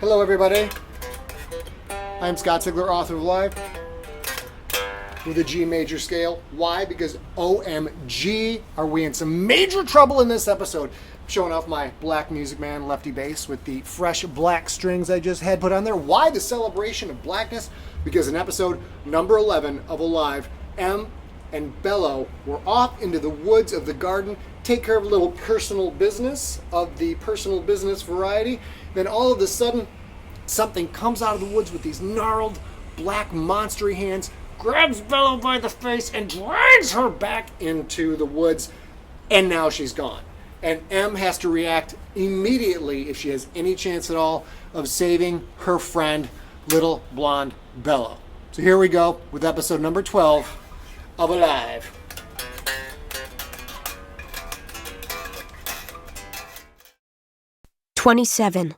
Hello, everybody. I'm Scott Sigler, author of Live, with a G major scale. Why? Because OMG, are we in some major trouble in this episode. I'm showing off my black Music Man lefty bass with the fresh black strings I just had put on there. Why the celebration of blackness? Because in episode number 11 of Alive, M and Bello were off into the woods of the garden, take care of a little personal business of the personal business variety. Then all of a sudden, something comes out of the woods with these gnarled, black, monstery hands, grabs Bello by the face, and drags her back into the woods, and now she's gone. And M has to react immediately, if she has any chance at all, of saving her friend, little blonde Bello. So here we go with episode number 12 of Alive. "27.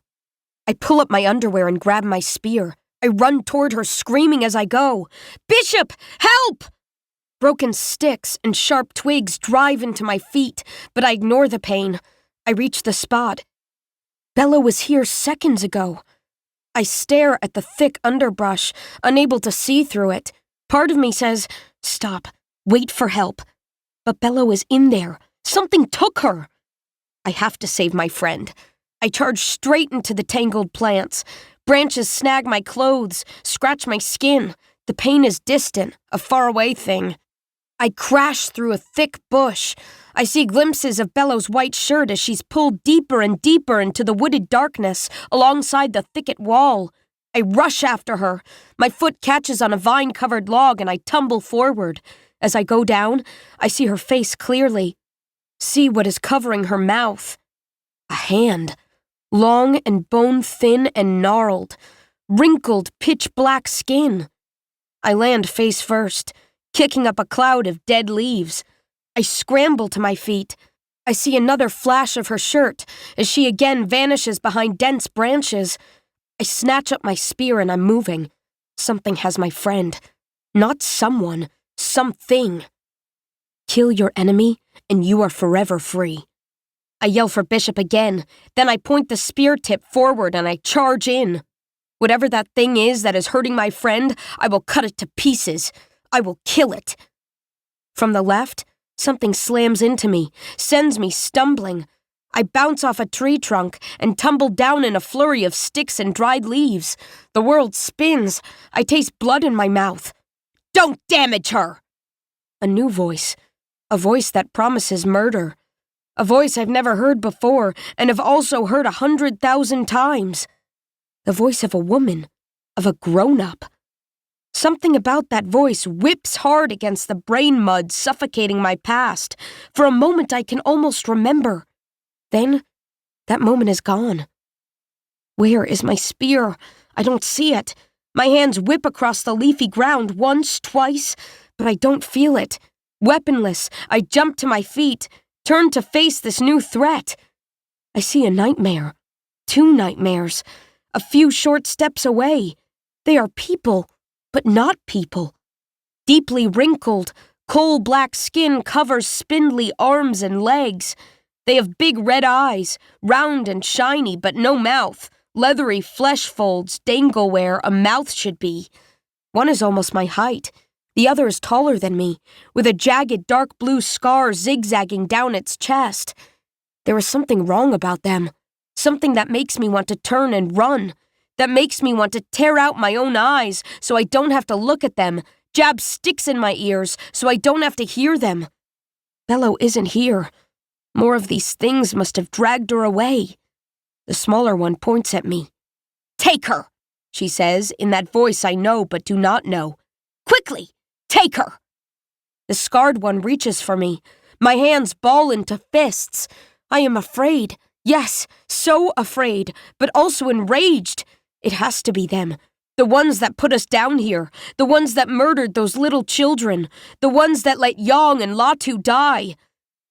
I pull up my underwear and grab my spear. I run toward her, screaming as I go. "Bishop, help!" Broken sticks and sharp twigs drive into my feet, but I ignore the pain. I reach the spot. Bello was here seconds ago. I stare at the thick underbrush, unable to see through it. Part of me says, "Stop, wait for help." But Bello is in there. Something took her. I have to save my friend. I charge straight into the tangled plants. Branches snag my clothes, scratch my skin. The pain is distant, a faraway thing. I crash through a thick bush. I see glimpses of Bello's white shirt as she's pulled deeper and deeper into the wooded darkness alongside the thicket wall. I rush after her. My foot catches on a vine-covered log and I tumble forward. As I go down, I see her face clearly. See what is covering her mouth. A hand. Long and bone-thin and gnarled. Wrinkled, pitch-black skin. I land face first, kicking up a cloud of dead leaves. I scramble to my feet. I see another flash of her shirt as she again vanishes behind dense branches. I snatch up my spear and I'm moving. Something has my friend. Not someone, something. Kill your enemy and you are forever free. I yell for Bishop again, then I point the spear tip forward and I charge in. Whatever that thing is that is hurting my friend, I will cut it to pieces. I will kill it. From the left, something slams into me, sends me stumbling. I bounce off a tree trunk and tumble down in a flurry of sticks and dried leaves. The world spins. I taste blood in my mouth. "Don't damage her!" A new voice. A voice that promises murder. A voice I've never heard before and have also heard 100,000 times. The voice of a woman, of a grown-up. Something about that voice whips hard against the brain mud suffocating my past. For a moment I can almost remember. Then, that moment is gone. Where is my spear? I don't see it. My hands whip across the leafy ground once, twice, but I don't feel it. Weaponless, I jump to my feet. Turn to face this new threat. I see a nightmare. 2 nightmares. A few short steps away. They are people, but not people. Deeply wrinkled, coal-black skin covers spindly arms and legs. They have big red eyes, round and shiny, but no mouth. Leathery flesh folds dangle where a mouth should be. One is almost my height. The other is taller than me, with a jagged dark blue scar zigzagging down its chest. There is something wrong about them. Something that makes me want to turn and run. That makes me want to tear out my own eyes so I don't have to look at them. Jab sticks in my ears so I don't have to hear them. Bello isn't here. More of these things must have dragged her away. The smaller one points at me. "Take her," she says, in that voice I know but do not know. "Quickly! Take her!" The scarred one reaches for me. My hands ball into fists. I am afraid. Yes, so afraid, but also enraged. It has to be them. The ones that put us down here. The ones that murdered those little children. The ones that let Yang and Latu die.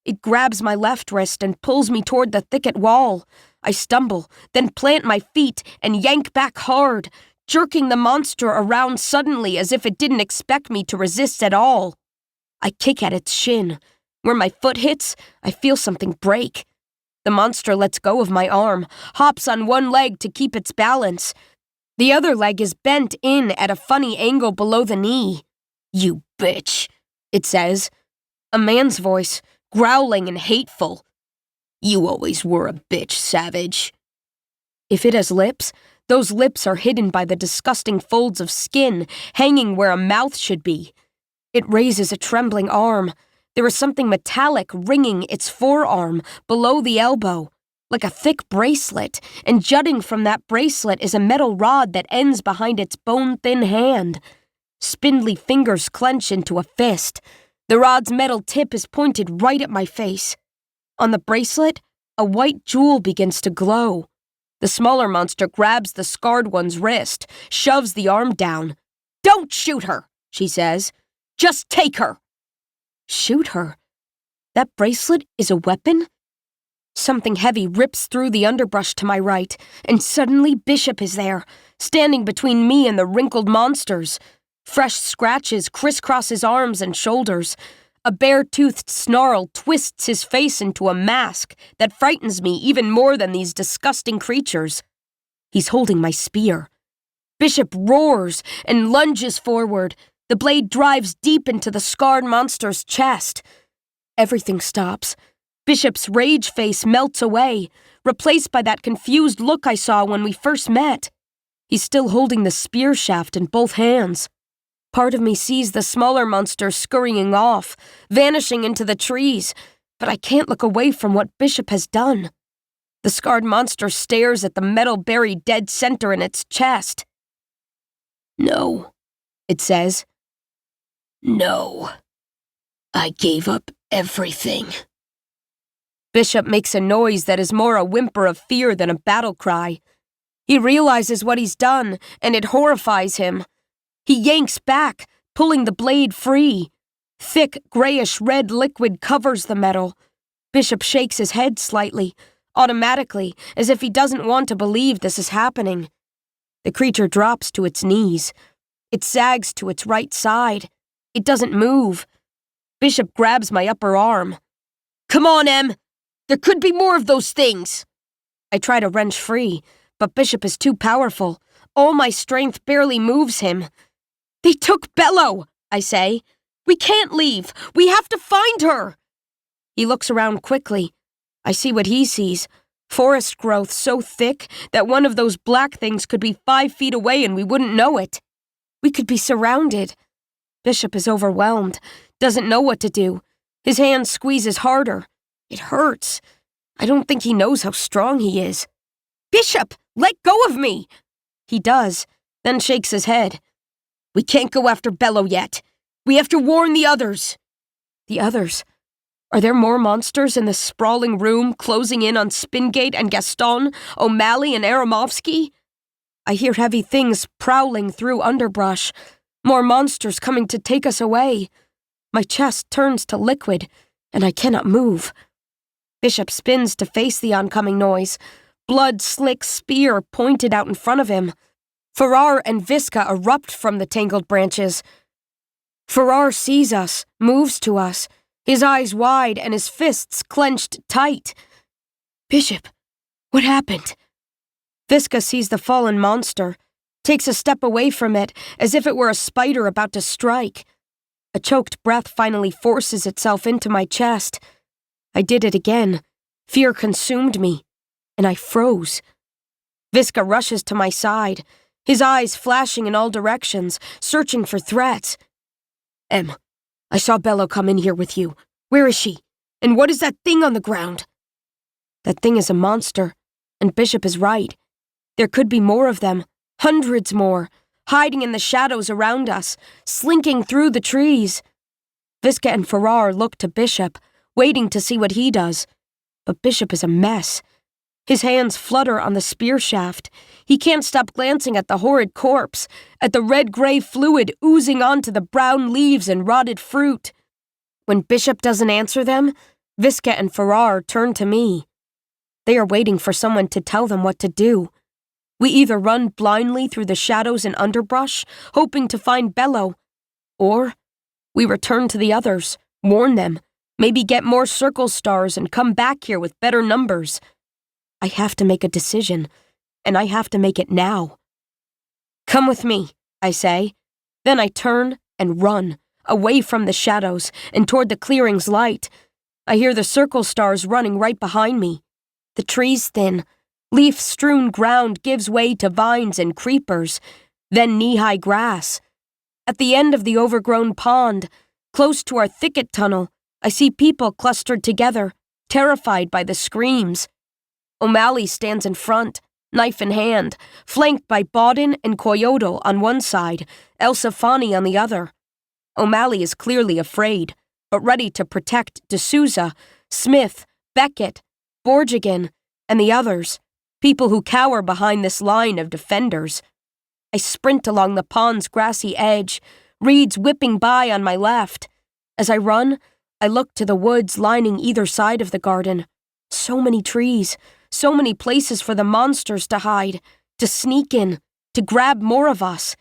It grabs my left wrist and pulls me toward the thicket wall. I stumble, then plant my feet and yank back hard, jerking the monster around suddenly as if it didn't expect me to resist at all. I kick at its shin. Where my foot hits, I feel something break. The monster lets go of my arm, hops on one leg to keep its balance. The other leg is bent in at a funny angle below the knee. "You bitch," it says. A man's voice, growling and hateful. "You always were a bitch, savage." If it has lips, those lips are hidden by the disgusting folds of skin hanging where a mouth should be. It raises a trembling arm. There is something metallic ringing its forearm below the elbow, like a thick bracelet, and jutting from that bracelet is a metal rod that ends behind its bone-thin hand. Spindly fingers clench into a fist. The rod's metal tip is pointed right at my face. On the bracelet, a white jewel begins to glow. The smaller monster grabs the scarred one's wrist, shoves the arm down. "Don't shoot her," she says. "Just take her." Shoot her? That bracelet is a weapon? Something heavy rips through the underbrush to my right, and suddenly Bishop is there, standing between me and the wrinkled monsters. Fresh scratches crisscross his arms and shoulders. A bare-toothed snarl twists his face into a mask that frightens me even more than these disgusting creatures. He's holding my spear. Bishop roars and lunges forward. The blade drives deep into the scarred monster's chest. Everything stops. Bishop's rage face melts away, replaced by that confused look I saw when we first met. He's still holding the spear shaft in both hands. Part of me sees the smaller monster scurrying off, vanishing into the trees, but I can't look away from what Bishop has done. The scarred monster stares at the metal buried dead center in its chest. "No," it says. "No. I gave up everything." Bishop makes a noise that is more a whimper of fear than a battle cry. He realizes what he's done, and it horrifies him. He yanks back, pulling the blade free. Thick, grayish-red liquid covers the metal. Bishop shakes his head slightly, automatically, as if he doesn't want to believe this is happening. The creature drops to its knees. It sags to its right side. It doesn't move. Bishop grabs my upper arm. "Come on, Em! There could be more of those things!" I try to wrench free, but Bishop is too powerful. All my strength barely moves him. "They took Bello," I say. "We can't leave. We have to find her." He looks around quickly. I see what he sees. Forest growth so thick that one of those black things could be 5 feet away and we wouldn't know it. We could be surrounded. Bishop is overwhelmed, doesn't know what to do. His hand squeezes harder. It hurts. I don't think he knows how strong he is. "Bishop, let go of me!" He does, then shakes his head. "We can't go after Bello yet. We have to warn the others." The others? Are there more monsters in this sprawling room closing in on Spingate and Gaston, O'Malley and Aramovsky? I hear heavy things prowling through underbrush. More monsters coming to take us away. My chest turns to liquid, and I cannot move. Bishop spins to face the oncoming noise. Blood-slick spear pointed out in front of him. Farrar and Visca erupt from the tangled branches. Farrar sees us, moves to us, his eyes wide and his fists clenched tight. "Bishop, what happened?" Visca sees the fallen monster, takes a step away from it as if it were a spider about to strike. A choked breath finally forces itself into my chest. I did it again. Fear consumed me, and I froze. Visca rushes to my side, his eyes flashing in all directions, searching for threats. "Em, I saw Bello come in here with you. Where is she? And what is that thing on the ground?" That thing is a monster, and Bishop is right. There could be more of them, hundreds more, hiding in the shadows around us, slinking through the trees. Visca and Farrar look to Bishop, waiting to see what he does. But Bishop is a mess. His hands flutter on the spear shaft. He can't stop glancing at the horrid corpse, at the red-gray fluid oozing onto the brown leaves and rotted fruit. When Bishop doesn't answer them, Visca and Farrar turn to me. They are waiting for someone to tell them what to do. We either run blindly through the shadows and underbrush, hoping to find Bello, or we return to the others, warn them, Maybe get more circle stars and come back here with better numbers. I have to make a decision, and I have to make it now. Come with me, I say. Then I turn and run, away from the shadows and toward the clearing's light. I hear the circle stars running right behind me. The trees thin. Leaf-strewn ground gives way to vines and creepers, then knee-high grass. At the end of the overgrown pond, close to our thicket tunnel, I see people clustered together, terrified by the screams. O'Malley stands in front, knife in hand, flanked by Bauden and Coyote on one side, Elsafani on the other. O'Malley is clearly afraid, but ready to protect D'Souza, Smith, Beckett, Borgigan, and the others, people who cower behind this line of defenders. I sprint along the pond's grassy edge, reeds whipping by on my left. As I run, I look to the woods lining either side of the garden. So many trees, so many places for the monsters to hide, to sneak in, to grab more of us.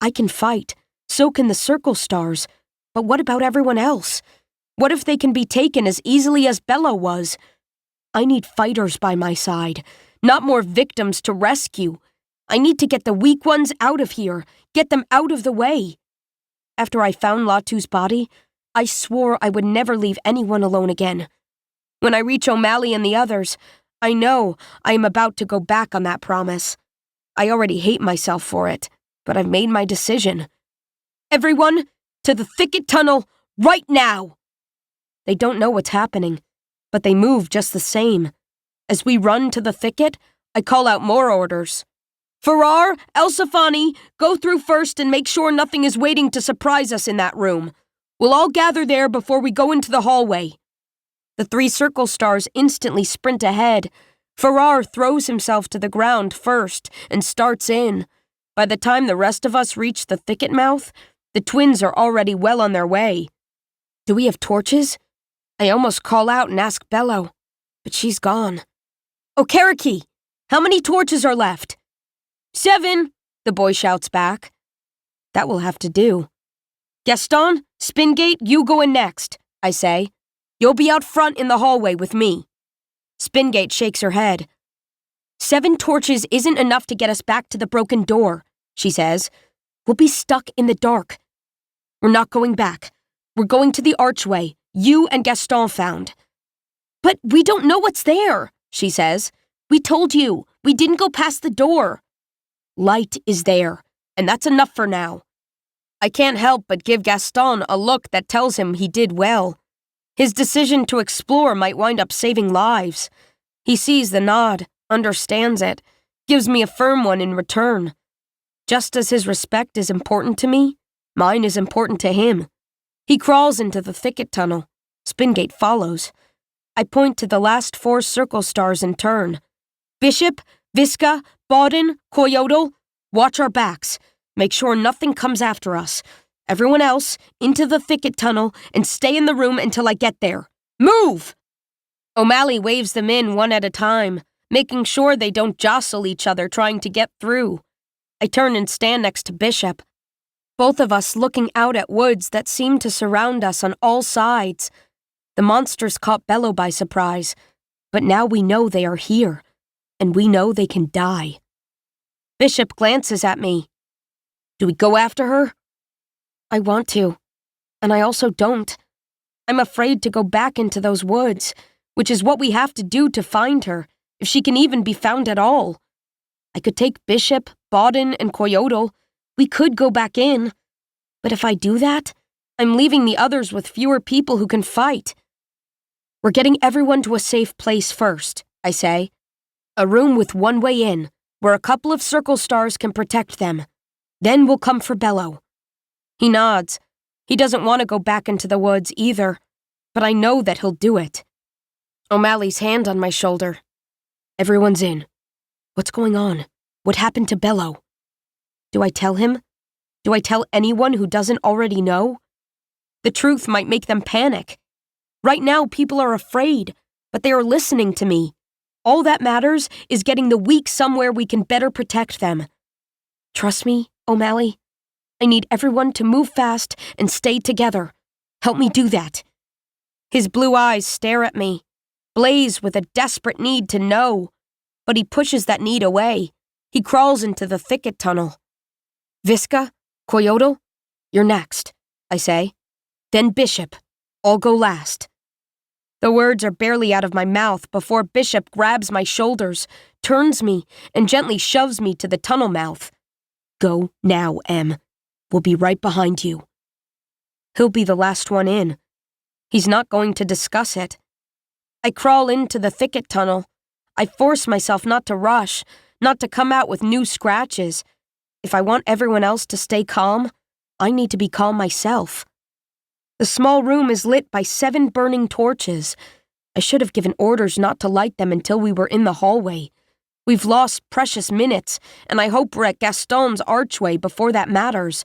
I can fight, so can the circle stars, but what about everyone else? What if they can be taken as easily as Bello was? I need fighters by my side, not more victims to rescue. I need to get the weak ones out of here, get them out of the way. After I found Latu's body, I swore I would never leave anyone alone again. When I reach O'Malley and the others, I know I am about to go back on that promise. I already hate myself for it, but I've made my decision. Everyone, to the thicket tunnel, right now! They don't know what's happening, but they move just the same. As we run to the thicket, I call out more orders. Farrar, Elsafani, go through first and make sure nothing is waiting to surprise us in that room. We'll all gather there before we go into the hallway. The 3 circle stars instantly sprint ahead. Farrar throws himself to the ground first and starts in. By the time the rest of us reach the thicket mouth, the twins are already well on their way. Do we have torches? I almost call out and ask Bello, but she's gone. Okereke, how many torches are left? 7, the boy shouts back. That will have to do. Gaston, Spingate, you go in next, I say. You'll be out front in the hallway with me. Spingate shakes her head. 7 torches isn't enough to get us back to the broken door, she says. We'll be stuck in the dark. We're not going back. We're going to the archway you and Gaston found. But we don't know what's there, she says. We told you. We didn't go past the door. Light is there, and that's enough for now. I can't help but give Gaston a look that tells him he did well. His decision to explore might wind up saving lives. He sees the nod, understands it, gives me a firm one in return. Just as his respect is important to me, mine is important to him. He crawls into the thicket tunnel. Spingate follows. I point to the last 4 circle stars in turn. Bishop, Visca, Bauden, Coyote, watch our backs. Make sure nothing comes after us. Everyone else, into the thicket tunnel and stay in the room until I get there. Move! O'Malley waves them in one at a time, making sure they don't jostle each other trying to get through. I turn and stand next to Bishop. Both of us looking out at woods that seem to surround us on all sides. The monsters caught Bello by surprise, but now we know they are here, and we know they can die. Bishop glances at me. Do we go after her? I want to, and I also don't. I'm afraid to go back into those woods, which is what we have to do to find her, if she can even be found at all. I could take Bishop, Bauden, and Coyote. We could go back in. But if I do that, I'm leaving the others with fewer people who can fight. We're getting everyone to a safe place first, I say. A room with one way in, where a couple of circle stars can protect them. Then we'll come for Bello. He nods. He doesn't want to go back into the woods either, but I know that he'll do it. O'Malley's hand on my shoulder. Everyone's in. What's going on? What happened to Bello? Do I tell him? Do I tell anyone who doesn't already know? The truth might make them panic. Right now, people are afraid, but they are listening to me. All that matters is getting the weak somewhere we can better protect them. Trust me, O'Malley. I need everyone to move fast and stay together. Help me do that. His blue eyes stare at me, blaze with a desperate need to know, but he pushes that need away. He crawls into the thicket tunnel. Visca, Coyote, you're next, I say. Then Bishop. I'll go last. The words are barely out of my mouth before Bishop grabs my shoulders, turns me, and gently shoves me to the tunnel mouth. Go now, Em. We'll be right behind you. He'll be the last one in. He's not going to discuss it. I crawl into the thicket tunnel. I force myself not to rush, not to come out with new scratches. If I want everyone else to stay calm, I need to be calm myself. The small room is lit by 7 burning torches. I should have given orders not to light them until we were in the hallway. We've lost precious minutes, and I hope we're at Gaston's archway before that matters.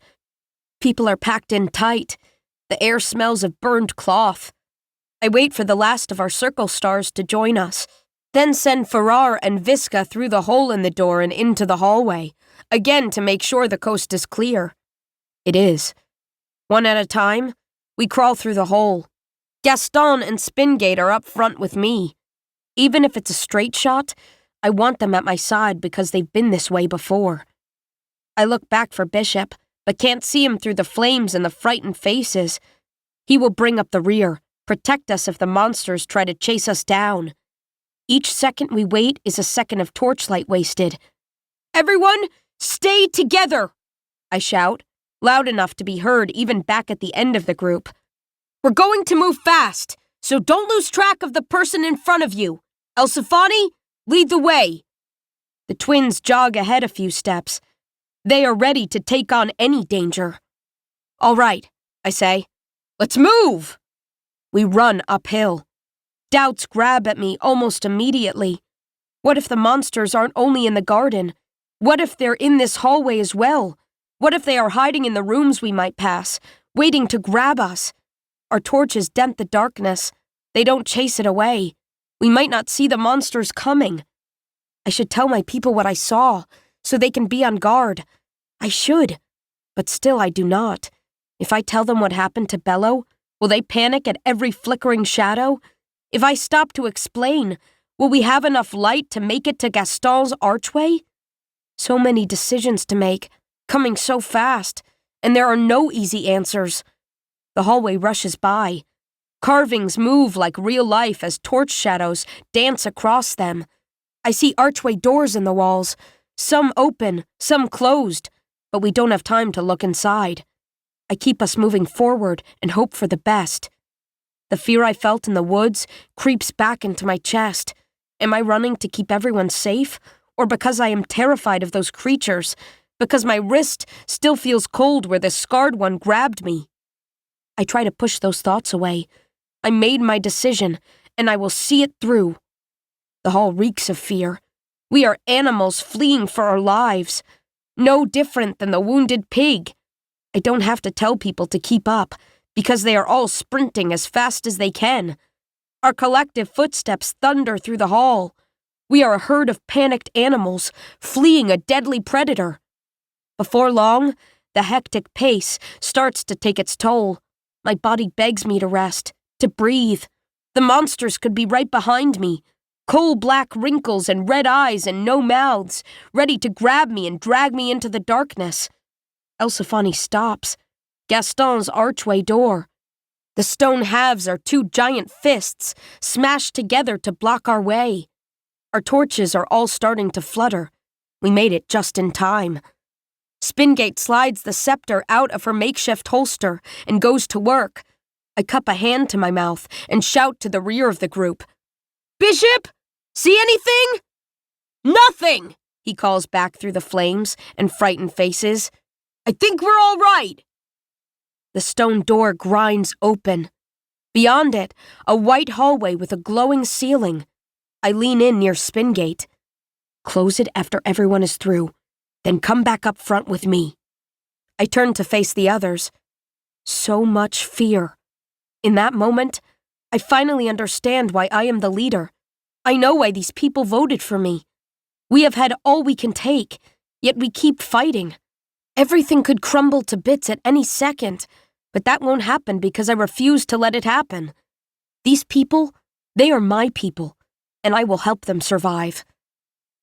People are packed in tight. The air smells of burned cloth. I wait for the last of our circle stars to join us, then send Farrar and Visca through the hole in the door and into the hallway, again to make sure the coast is clear. It is. One at a time, we crawl through the hole. Gaston and Spingate are up front with me. Even if it's a straight shot, I want them at my side because they've been this way before. I look back for Bishop, but can't see him through the flames and the frightened faces. He will bring up the rear, protect us if the monsters try to chase us down. Each second we wait is a second of torchlight wasted. Everyone, stay together! I shout, loud enough to be heard even back at the end of the group. We're going to move fast, so don't lose track of the person in front of you. Elsifani, lead the way. The twins jog ahead a few steps. They are ready to take on any danger. All right, I say. Let's move! We run uphill. Doubts grab at me almost immediately. What if the monsters aren't only in the garden? What if they're in this hallway as well? What if they are hiding in the rooms we might pass, waiting to grab us? Our torches dent the darkness. They don't chase it away. We might not see the monsters coming. I should tell my people what I saw, so they can be on guard. I should, but still I do not. If I tell them what happened to Bello, will they panic at every flickering shadow? If I stop to explain, will we have enough light to make it to Gaston's archway? So many decisions to make, coming so fast, and there are no easy answers. The hallway rushes by. Carvings move like real life as torch shadows dance across them. I see archway doors in the walls, some open, some closed, but we don't have time to look inside. I keep us moving forward and hope for the best. The fear I felt in the woods creeps back into my chest. Am I running to keep everyone safe, or because I am terrified of those creatures, because my wrist still feels cold where the scarred one grabbed me? I try to push those thoughts away. I made my decision, and I will see it through. The hall reeks of fear. We are animals fleeing for our lives. No different than the wounded pig. I don't have to tell people to keep up, because they are all sprinting as fast as they can. Our collective footsteps thunder through the hall. We are a herd of panicked animals, fleeing a deadly predator. Before long, the hectic pace starts to take its toll. My body begs me to rest, to breathe. The monsters could be right behind me. Coal-black wrinkles and red eyes and no mouths, ready to grab me and drag me into the darkness. Elsifani stops. Gaston's archway door. The stone halves are 2 giant fists, smashed together to block our way. Our torches are all starting to flutter. We made it just in time. Spingate slides the scepter out of her makeshift holster and goes to work. I cup a hand to my mouth and shout to the rear of the group. Bishop! See anything? Nothing! He calls back through the flames and frightened faces. I think we're all right. The stone door grinds open. Beyond it, a white hallway with a glowing ceiling. I lean in near Spingate. Close it after everyone is through, then come back up front with me. I turn to face the others. So much fear. In that moment, I finally understand why I am the leader. I know why these people voted for me. We have had all we can take, yet we keep fighting. Everything could crumble to bits at any second, but that won't happen because I refuse to let it happen. These people, they are my people, and I will help them survive.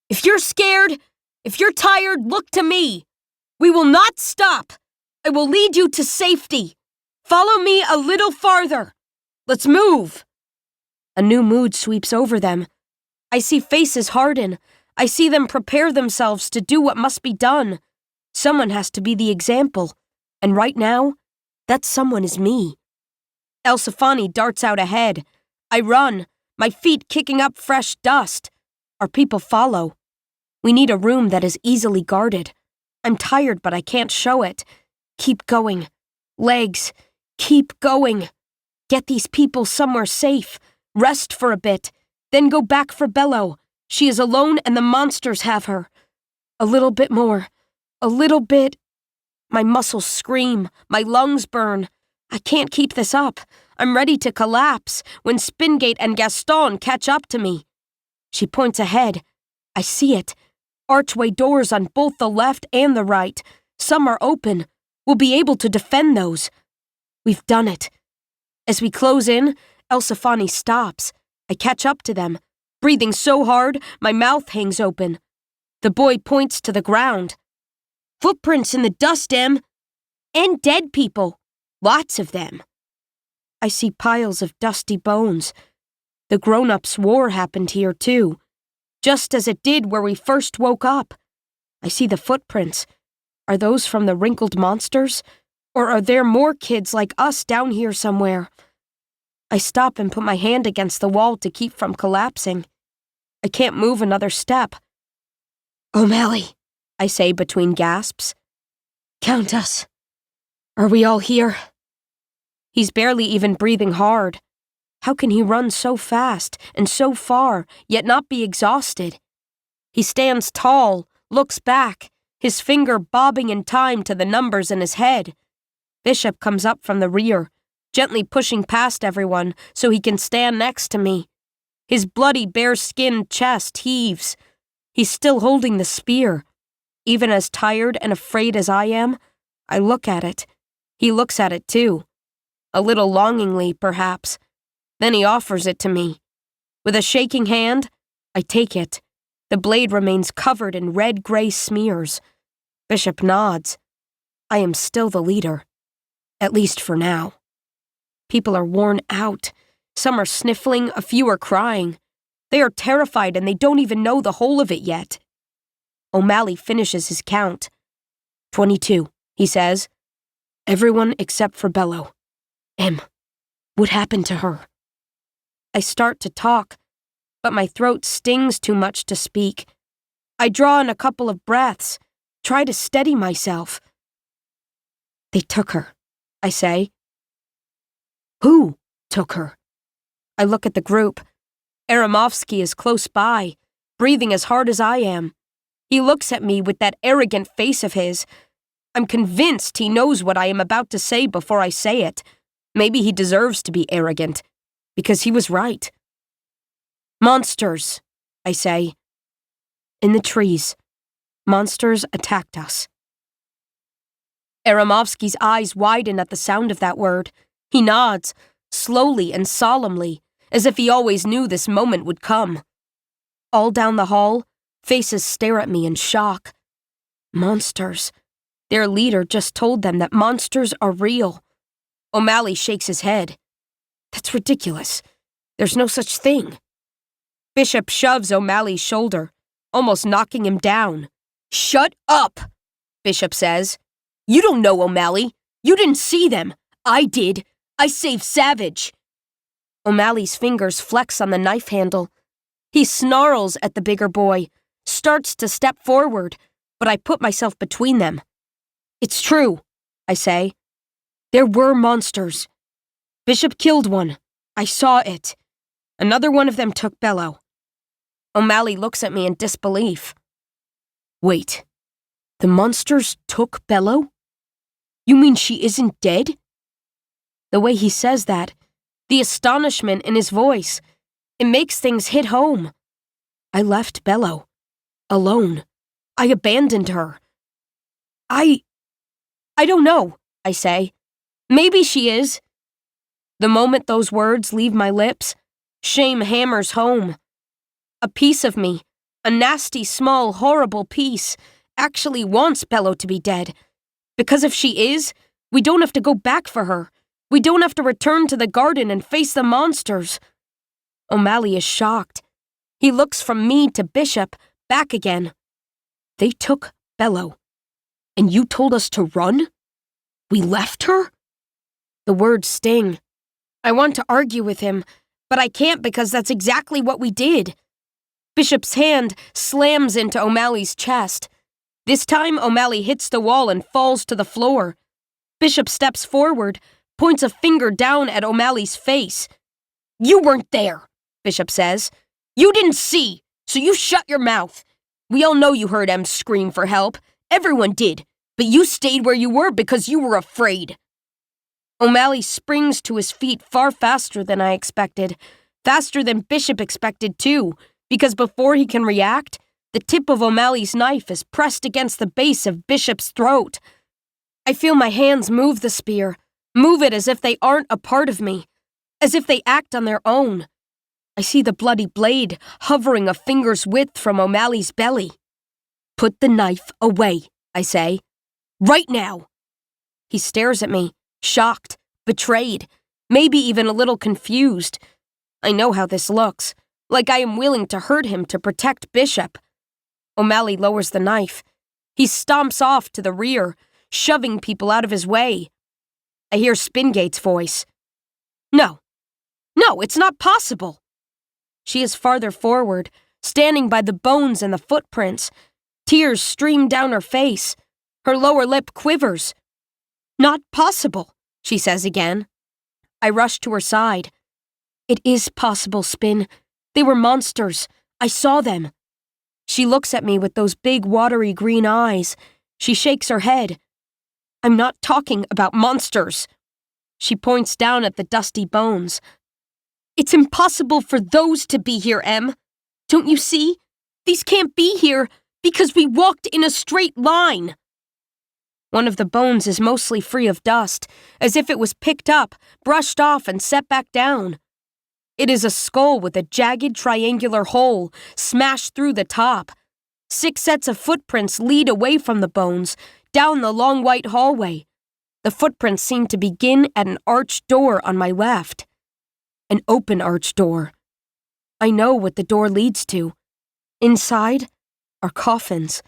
If you're scared, if you're tired, look to me. We will not stop. I will lead you to safety. Follow me a little farther. Let's move. A new mood sweeps over them. I see faces harden. I see them prepare themselves to do what must be done. Someone has to be the example. And right now, that someone is me. Elsefani darts out ahead. I run, my feet kicking up fresh dust. Our people follow. We need a room that is easily guarded. I'm tired, but I can't show it. Keep going. Legs, keep going. Get these people somewhere safe. Rest for a bit. Then go back for Bello. She is alone and the monsters have her. A little bit more. A little bit. My muscles scream. My lungs burn. I can't keep this up. I'm ready to collapse when Spingate and Gaston catch up to me. She points ahead. I see it. Archway doors on both the left and the right. Some are open. We'll be able to defend those. We've done it. As we close in, Elsefani stops. I catch up to them, breathing so hard my mouth hangs open. The boy points to the ground. Footprints in the dust, Em. And dead people. Lots of them. I see piles of dusty bones. The grown-ups' war happened here, too. Just as it did where we first woke up. I see the footprints. Are those from the wrinkled monsters? Or are there more kids like us down here somewhere? I stop and put my hand against the wall to keep from collapsing. I can't move another step. O'Malley, I say between gasps. Count us. Are we all here? He's barely even breathing hard. How can he run so fast and so far, yet not be exhausted? He stands tall, looks back, his finger bobbing in time to the numbers in his head. Bishop comes up from the rear, gently pushing past everyone so he can stand next to me. His bloody bare-skinned chest heaves. He's still holding the spear. Even as tired and afraid as I am, I look at it. He looks at it too. A little longingly, perhaps. Then he offers it to me. With a shaking hand, I take it. The blade remains covered in red-gray smears. Bishop nods. I am still the leader. At least for now. People are worn out. Some are sniffling, a few are crying. They are terrified and they don't even know the whole of it yet. O'Malley finishes his count. 22, he says. Everyone except for Bello. Em, what happened to her? I start to talk, but my throat stings too much to speak. I draw in a couple of breaths, try to steady myself. They took her, I say. Who took her? I look at the group. Aramovsky is close by, breathing as hard as I am. He looks at me with that arrogant face of his. I'm convinced he knows what I am about to say before I say it. Maybe he deserves to be arrogant, because he was right. Monsters, I say. In the trees. Monsters attacked us. Aramovsky's eyes widen at the sound of that word. He nods, slowly and solemnly, as if he always knew this moment would come. All down the hall, faces stare at me in shock. Monsters. Their leader just told them that monsters are real. O'Malley shakes his head. That's ridiculous. There's no such thing. Bishop shoves O'Malley's shoulder, almost knocking him down. Shut up, Bishop says. You don't know O'Malley. You didn't see them. I did. I saved Savage. O'Malley's fingers flex on the knife handle. He snarls at the bigger boy, starts to step forward, but I put myself between them. It's true, I say. There were monsters. Bishop killed one. I saw it. Another one of them took Bello. O'Malley looks at me in disbelief. Wait, the monsters took Bello? You mean she isn't dead? The way he says that, the astonishment in his voice, it makes things hit home. I left Bello. Alone. I abandoned her. I don't know, I say. Maybe she is. The moment those words leave my lips, shame hammers home. A piece of me, a nasty, small, horrible piece, actually wants Bello to be dead. Because if she is, we don't have to go back for her. We don't have to return to the garden and face the monsters. O'Malley is shocked. He looks from me to Bishop, back again. They took Bello. And you told us to run? We left her? The words sting. I want to argue with him, but I can't because that's exactly what we did. Bishop's hand slams into O'Malley's chest. This time, O'Malley hits the wall and falls to the floor. Bishop steps forward, points a finger down at O'Malley's face. You weren't there, Bishop says. You didn't see, so you shut your mouth. We all know you heard Em scream for help. Everyone did, but you stayed where you were because you were afraid. O'Malley springs to his feet far faster than I expected, faster than Bishop expected too, because before he can react, the tip of O'Malley's knife is pressed against the base of Bishop's throat. I feel my hands move the spear, move it as if they aren't a part of me, as if they act on their own. I see the bloody blade hovering a finger's width from O'Malley's belly. Put the knife away, I say. Right now. He stares at me, shocked, betrayed, maybe even a little confused. I know how this looks, like I am willing to hurt him to protect Bishop. O'Malley lowers the knife. He stomps off to the rear, shoving people out of his way. I hear Spingate's voice. No, it's not possible. She is farther forward, standing by the bones and the footprints. Tears stream down her face. Her lower lip quivers. Not possible, she says again. I rush to her side. It is possible, Spin. They were monsters. I saw them. She looks at me with those big watery green eyes. She shakes her head. I'm not talking about monsters. She points down at the dusty bones. It's impossible for those to be here, Em. Don't you see? These can't be here because we walked in a straight line. One of the bones is mostly free of dust, as if it was picked up, brushed off, and set back down. It is a skull with a jagged triangular hole smashed through the top. 6 sets of footprints lead away from the bones, down the long white hallway. The footprints seem to begin at an arched door on my left. An open arched door. I know what the door leads to. Inside are coffins.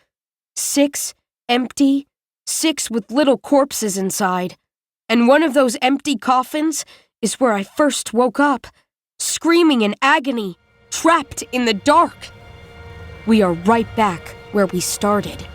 6 empty, 6 with little corpses inside. And one of those empty coffins is where I first woke up, screaming in agony, trapped in the dark. We are right back where we started.